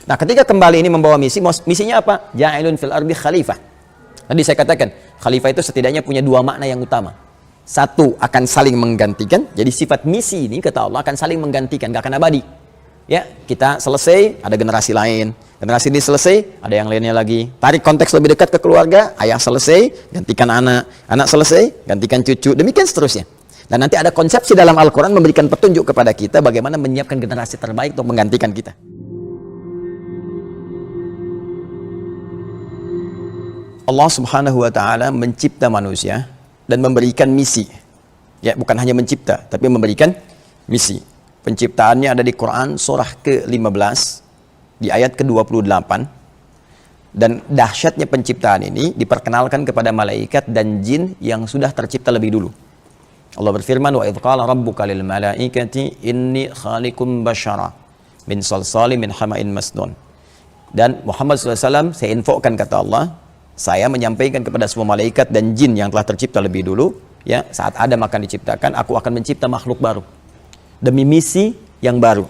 Nah, ketika kembali ini membawa misi, misinya apa? Ja'ilun fil ardi khalifah. Tadi saya katakan, khalifah itu setidaknya punya dua makna yang utama. Satu, akan saling menggantikan. Jadi sifat misi ini, kata Allah, akan saling menggantikan, gak akan abadi. Ya, kita selesai, ada generasi lain. Generasi ini selesai, ada yang lainnya lagi. Tarik konteks lebih dekat ke keluarga, ayah selesai, gantikan anak. Anak selesai, gantikan cucu. Demikian seterusnya. Dan nanti ada konsepsi dalam Al-Quran memberikan petunjuk kepada kita bagaimana menyiapkan generasi terbaik untuk menggantikan kita. Allah Subhanahu wa Ta'ala mencipta manusia dan memberikan misi. Ya, bukan hanya mencipta, tapi memberikan misi. Penciptaannya ada di Quran surah ke-15 di ayat ke-28. Dan dahsyatnya penciptaan ini diperkenalkan kepada malaikat dan jin yang sudah tercipta lebih dulu. Allah berfirman, wa idh qala rabbuka lil malaikati inni khaliqum basyara min salsalin min hama'in masnun. Dan Muhammad SAW saya infokan, kata Allah, saya menyampaikan kepada semua malaikat dan jin yang telah tercipta lebih dulu, ya, saat Adam akan diciptakan, aku akan mencipta makhluk baru demi misi yang baru,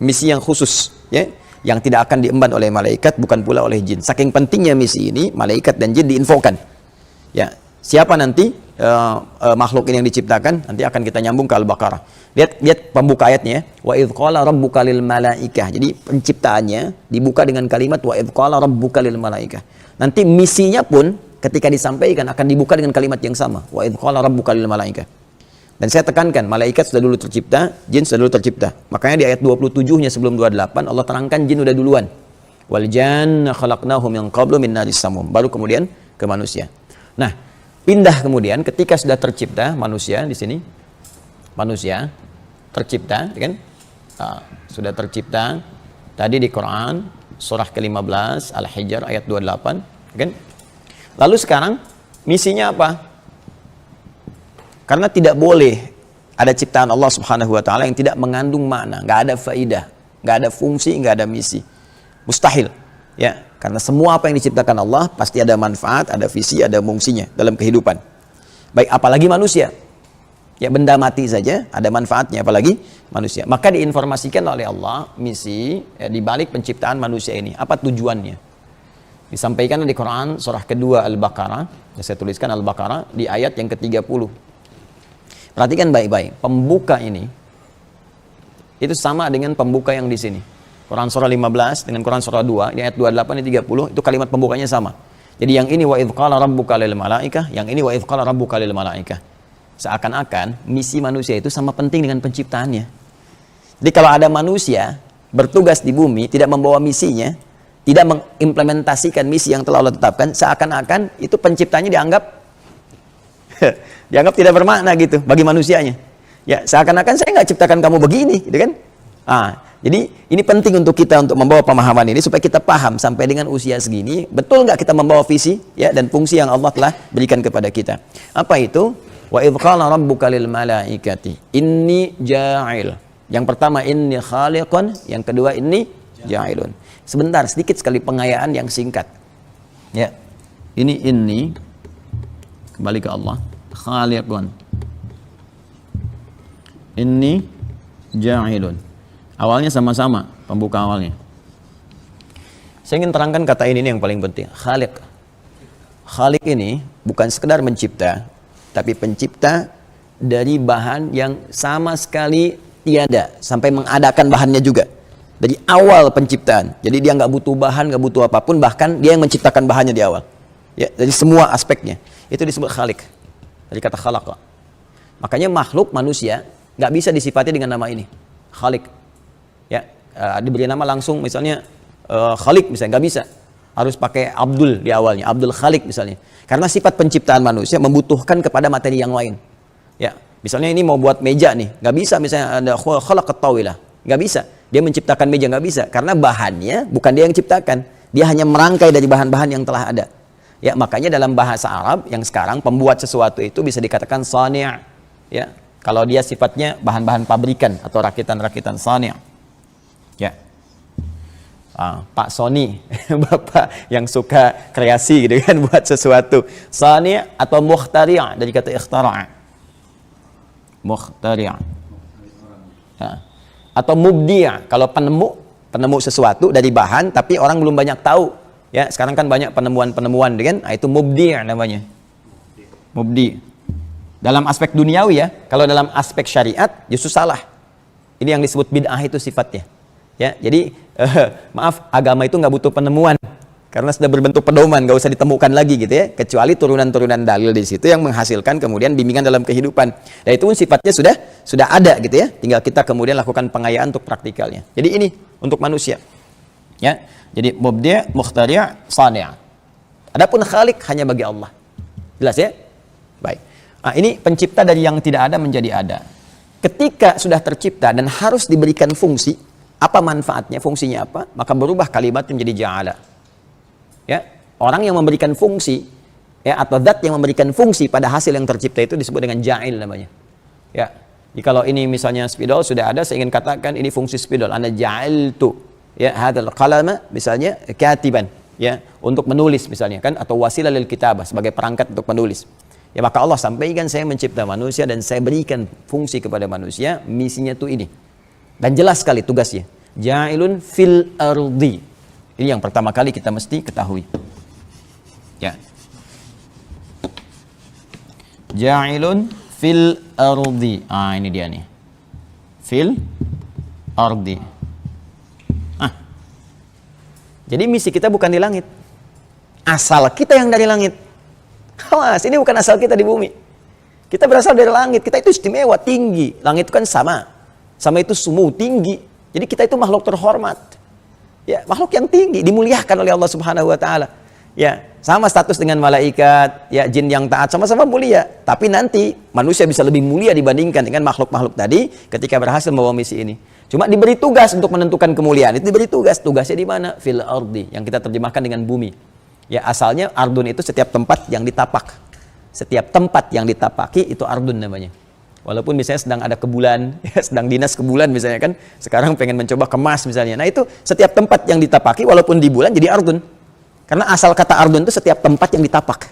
misi yang khusus, ya, yang tidak akan diemban oleh malaikat, bukan pula oleh jin. Saking pentingnya misi ini, malaikat dan jin diinfokan. Ya, siapa nanti makhluk ini yang diciptakan? Nanti akan kita nyambung ke Al-Baqarah. Lihat pembuka ayatnya, wa idh qala rabbuka lil malaikah. Jadi penciptaannya dibuka dengan kalimat wa idh qala rabbuka lil malaikah. Nanti misinya pun ketika disampaikan akan dibuka dengan kalimat yang sama, wa idh qala rabbuka lil malaikah. Dan saya tekankan, malaikat sudah dulu tercipta, jin sudah dulu tercipta. Makanya di ayat 27-nya sebelum 28 Allah terangkan jin udah duluan. Wal janna khalaqnahu min qablu min naris samum. Baru kemudian ke manusia. Nah, pindah kemudian ketika sudah tercipta manusia di sini. Manusia tercipta, kan? Nah, sudah tercipta tadi di Quran surah ke-15 Al-Hijr ayat 28, kan? Lalu sekarang misinya apa? Karena tidak boleh ada ciptaan Allah Subhanahu wa Ta'ala yang tidak mengandung makna, nggak ada faidah, nggak ada fungsi, nggak ada misi. Mustahil, ya. Karena semua apa yang diciptakan Allah pasti ada manfaat, ada visi, ada fungsinya dalam kehidupan. Baik, apalagi manusia. Ya, benda mati saja ada manfaatnya, apalagi manusia. Maka diinformasikan oleh Allah misi, ya, di balik penciptaan manusia ini. Apa tujuannya? Disampaikan di Quran surah kedua Al-Baqarah. Saya tuliskan Al-Baqarah di ayat yang ke-30. Perhatikan baik-baik, pembuka ini itu sama dengan pembuka yang di sini. Quran surah 15 dengan Quran surah 2, di ayat 28 dan 30 itu kalimat pembukanya sama. Jadi yang ini wa idh qala rabbuka lil malaikah, yang ini wa idh qala rabbuka lil malaikah. Seakan-akan misi manusia itu sama penting dengan penciptaannya. Jadi kalau ada manusia bertugas di bumi tidak membawa misinya, tidak mengimplementasikan misi yang telah Allah tetapkan, seakan-akan itu penciptanya dianggap tidak bermakna gitu bagi manusianya. Ya, seakan-akan saya nggak ciptakan kamu begini, gitu kan? Jadi ini penting untuk kita untuk membawa pemahaman ini supaya kita paham sampai dengan usia segini betul nggak kita membawa visi, ya, dan fungsi yang Allah telah berikan kepada kita. Apa itu? Wa idh qala rabbuka lil malaikati inni ja'il. Yang pertama inni khaliqun, yang kedua inni ja'ilun. Sebentar, sedikit sekali pengayaan yang singkat. Ya. Ini kembali ke Allah. Khaliqun. Inni ja'ilun. Awalnya sama-sama, pembuka awalnya. Saya ingin terangkan kata ini yang paling penting. Khaliq. Khaliq ini bukan sekedar mencipta, tapi pencipta dari bahan yang sama sekali tiada, sampai mengadakan bahannya juga. Dari awal penciptaan. Jadi dia nggak butuh bahan, nggak butuh apapun, bahkan dia yang menciptakan bahannya di awal. Ya, dari semua aspeknya. Itu disebut khaliq. Dari kata khalaqa. Makanya makhluk manusia nggak bisa disifati dengan nama ini. Khaliq. Ya, diberi nama langsung misalnya Khaliq misalnya, nggak bisa. Harus pakai Abdul di awalnya, Abdul Khaliq misalnya. Karena sifat penciptaan manusia membutuhkan kepada materi yang lain. Ya, misalnya ini mau buat meja nih, nggak bisa misalnya ada khalaqat tawilah, nggak bisa. Dia menciptakan meja, nggak bisa. Karena bahannya bukan dia yang ciptakan, dia hanya merangkai dari bahan-bahan yang telah ada. Ya, makanya dalam bahasa Arab yang sekarang pembuat sesuatu itu bisa dikatakan sani'. Ya, kalau dia sifatnya bahan-bahan pabrikan atau rakitan-rakitan sani'. Ya. Pak Sony, bapak yang suka kreasi gitu kan, buat sesuatu. Sani' atau mukhtari' dari kata ikhtara'. Mukhtari'. Ya. Atau mubdi', kalau penemu sesuatu dari bahan tapi orang belum banyak tahu. Ya, sekarang kan banyak penemuan-penemuan kan? Nah, itu mubdi' namanya. Mubdi'. Dalam aspek duniawi ya, kalau dalam aspek syariat justru salah. Ini yang disebut bid'ah itu sifatnya. Ya, jadi maaf, agama itu nggak butuh penemuan karena sudah berbentuk pedoman, nggak usah ditemukan lagi gitu ya, kecuali turunan-turunan dalil di situ yang menghasilkan kemudian bimbingan dalam kehidupan. Dan itu pun sifatnya sudah ada gitu ya, tinggal kita kemudian lakukan pengayaan untuk praktikalnya. Jadi ini untuk manusia. Ya, jadi mubdi', mukhtari', sani'. Adapun khaliq hanya bagi Allah. Jelas ya? Baik. Nah, ini pencipta dari yang tidak ada menjadi ada. Ketika sudah tercipta dan harus diberikan fungsi, apa manfaatnya, fungsinya apa? Maka berubah kalimat menjadi ja'ala. Ya, orang yang memberikan fungsi ya, atau zat yang memberikan fungsi pada hasil yang tercipta itu disebut dengan ja'il namanya. Ya. Jadi kalau ini misalnya spidol sudah ada, saya ingin katakan ini fungsi spidol. Ana ja'iltu ya hadzal qalama misalnya katiban ya, untuk menulis misalnya kan, atau wasilah lil kitabah sebagai perangkat untuk menulis. Ya, maka Allah sampaikan saya mencipta manusia dan saya berikan fungsi kepada manusia, misinya tuh ini. Dan jelas sekali tugasnya. Ja'ilun fil ardi. Ini yang pertama kali kita mesti ketahui. Ya. Ja'ilun fil ardi. Ah, ini dia nih. Fil ardi. Ah. Jadi misi kita bukan di langit. Asal kita yang dari langit. Awas, ini bukan asal kita di bumi. Kita berasal dari langit, kita itu istimewa, tinggi. Langit itu kan sama. Sama itu sumu, tinggi. Jadi kita itu makhluk terhormat. Ya, makhluk yang tinggi, dimuliakan oleh Allah Subhanahu wa taala. Ya, sama status dengan malaikat, ya jin yang taat sama-sama mulia. Tapi nanti manusia bisa lebih mulia dibandingkan dengan makhluk-makhluk tadi ketika berhasil membawa misi ini. Cuma diberi tugas untuk menentukan kemuliaan. Itu diberi tugas. Tugasnya di mana? Fil ardi, yang kita terjemahkan dengan bumi. Ya, asalnya ardun itu setiap tempat yang ditapak. Setiap tempat yang ditapaki itu ardun namanya. Walaupun misalnya sedang ada ke bulan, ya, sedang dinas ke bulan misalnya kan, sekarang pengen mencoba ke Mars misalnya. Nah, itu setiap tempat yang ditapaki walaupun di bulan jadi ardun. Karena asal kata ardun itu setiap tempat yang ditapak.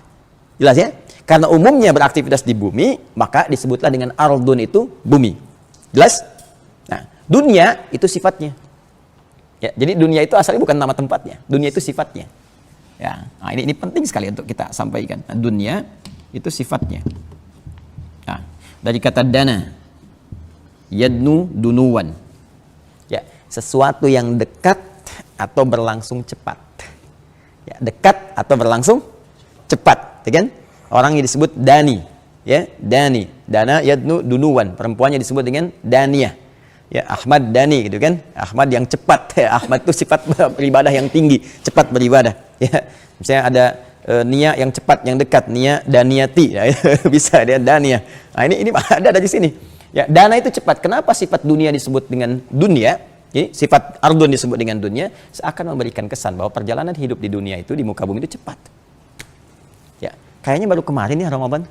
Jelas ya? Karena umumnya beraktivitas di bumi, maka disebutlah dengan ardun itu bumi. Jelas? Nah, dunia itu sifatnya. Ya, jadi dunia itu asalnya bukan nama tempatnya, dunia itu sifatnya. Ya, nah ini penting sekali untuk kita sampaikan. Nah, dunia itu sifatnya. Nah, dari kata dana, yadnu dunuwan. Ya, sesuatu yang dekat atau berlangsung cepat. Ya, dekat atau berlangsung cepat, ya kan? Orang yang disebut dani, ya, dani, dana yadnu dunuwan. Perempuannya disebut dengan dania. Ya, Ahmad Dani gitu kan, Ahmad yang cepat. Ya, Ahmad itu sifat beribadah yang tinggi, cepat beribadah. Ya, misalnya ada nia yang cepat, yang dekat, nia daniyati, ya, bisa dia dania. Nah, ini ada dari sini. Ya, dana itu cepat. Kenapa sifat dunia disebut dengan dunia? Jadi, sifat ardun disebut dengan dunia, seakan memberikan kesan bahwa perjalanan hidup di dunia itu, di muka bumi itu cepat. Ya, kayaknya baru kemarin ya Ramadan.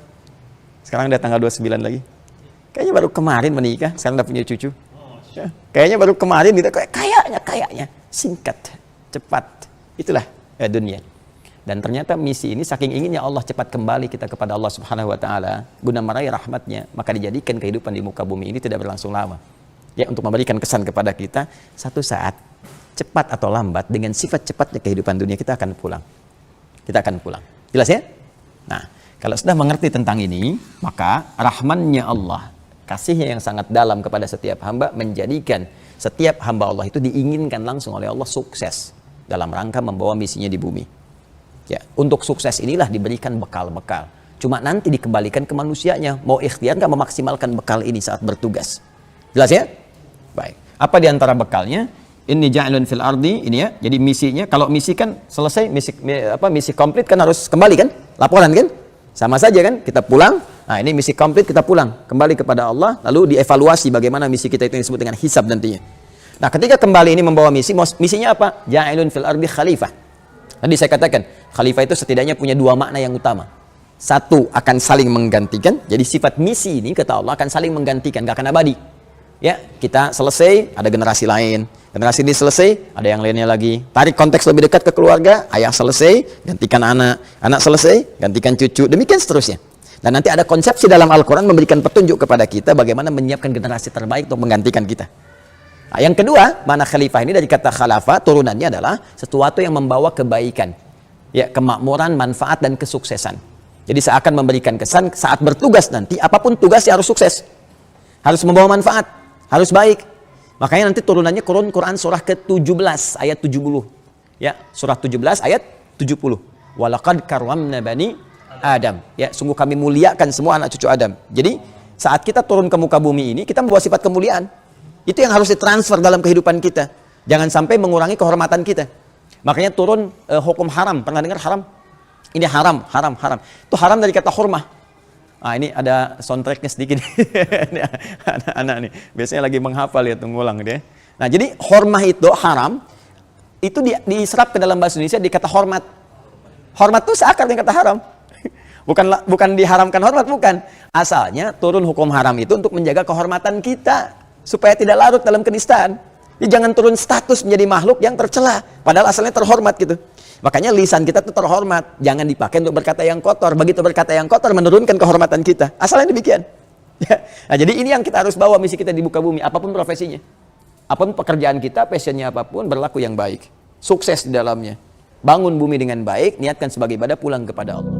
Sekarang udah tanggal 29 lagi. Kayaknya baru kemarin menikah, sekarang udah punya cucu. Ya, kayaknya baru kemarin gitu, kayaknya singkat, cepat, itulah ya, dunia. Dan ternyata misi ini saking inginnya Allah cepat kembali kita kepada Allah Subhanahu wa taala guna meraih rahmatnya, maka dijadikan kehidupan di muka bumi ini tidak berlangsung lama. Ya, untuk memberikan kesan kepada kita, satu saat cepat atau lambat dengan sifat cepatnya kehidupan dunia kita akan pulang. Kita akan pulang. Jelas ya? Nah, kalau sudah mengerti tentang ini, maka rahmannya Allah, kasihnya yang sangat dalam kepada setiap hamba menjadikan setiap hamba Allah itu diinginkan langsung oleh Allah sukses dalam rangka membawa misinya di bumi. Ya, untuk sukses inilah diberikan bekal-bekal. Cuma nanti dikembalikan ke manusianya, mau ikhtiar nggak memaksimalkan bekal ini saat bertugas. Jelas ya? Baik. Apa di antara bekalnya? Ini ja'ilun fil ardi, ini ya. Jadi misinya, kalau misi kan selesai, misi komplit kan harus kembali kan? Laporan kan? Sama saja kan? Kita pulang. Nah, ini misi komplit, kita pulang kembali kepada Allah, lalu dievaluasi bagaimana misi kita itu yang disebut dengan hisab nantinya. Nah, ketika kembali ini membawa misinya apa? Ja'ilun fil ardi khalifah. Tadi saya katakan, khalifah itu setidaknya punya dua makna yang utama. Satu, akan saling menggantikan. Jadi sifat misi ini kata Allah akan saling menggantikan, gak akan abadi. Ya, kita selesai, ada generasi lain. Generasi ini selesai, ada yang lainnya lagi. Tarik konteks lebih dekat ke keluarga, ayah selesai, gantikan anak. Anak selesai, gantikan cucu. Demikian seterusnya. Dan nanti ada konsepsi dalam Al-Quran memberikan petunjuk kepada kita bagaimana menyiapkan generasi terbaik untuk menggantikan kita. Nah, yang kedua, mana khalifah ini dari kata khalafa, turunannya adalah sesuatu yang membawa kebaikan, ya, kemakmuran, manfaat dan kesuksesan. Jadi seakan memberikan kesan saat bertugas nanti, apapun tugasnya harus sukses, harus membawa manfaat, harus baik. Makanya nanti turunannya Quran surah ke-17 ayat 70. Ya, surah 17 ayat 70. Walaqad karramna bani Adam. Ya, sungguh kami muliakan semua anak cucu Adam. Jadi saat kita turun ke muka bumi ini, kita membawa sifat kemuliaan. Itu yang harus ditransfer dalam kehidupan kita. Jangan sampai mengurangi kehormatan kita. Makanya turun hukum haram. Pernah dengar haram? Ini haram. Itu haram dari kata hormah. Nah, ini ada soundtracknya sedikit. Ini anak-anak nih. Biasanya lagi menghafal ya, ngulang dia. Nah, jadi hormah itu haram. Itu diserap ke dalam bahasa Indonesia di kata hormat. Hormat itu seakar dengan kata haram. Bukan diharamkan hormat, bukan. Asalnya turun hukum haram itu untuk menjaga kehormatan kita. Supaya tidak larut dalam kenistaan. Jadi jangan turun status menjadi makhluk yang tercela. Padahal asalnya terhormat gitu. Makanya lisan kita itu terhormat. Jangan dipakai untuk berkata yang kotor. Begitu berkata yang kotor menurunkan kehormatan kita. Asalnya demikian. Nah, jadi ini yang kita harus bawa misi kita di muka bumi. Apapun profesinya. Apapun pekerjaan kita, passionnya apapun, berlaku yang baik. Sukses di dalamnya. Bangun bumi dengan baik, niatkan sebagai ibadah, pulang kepada Allah.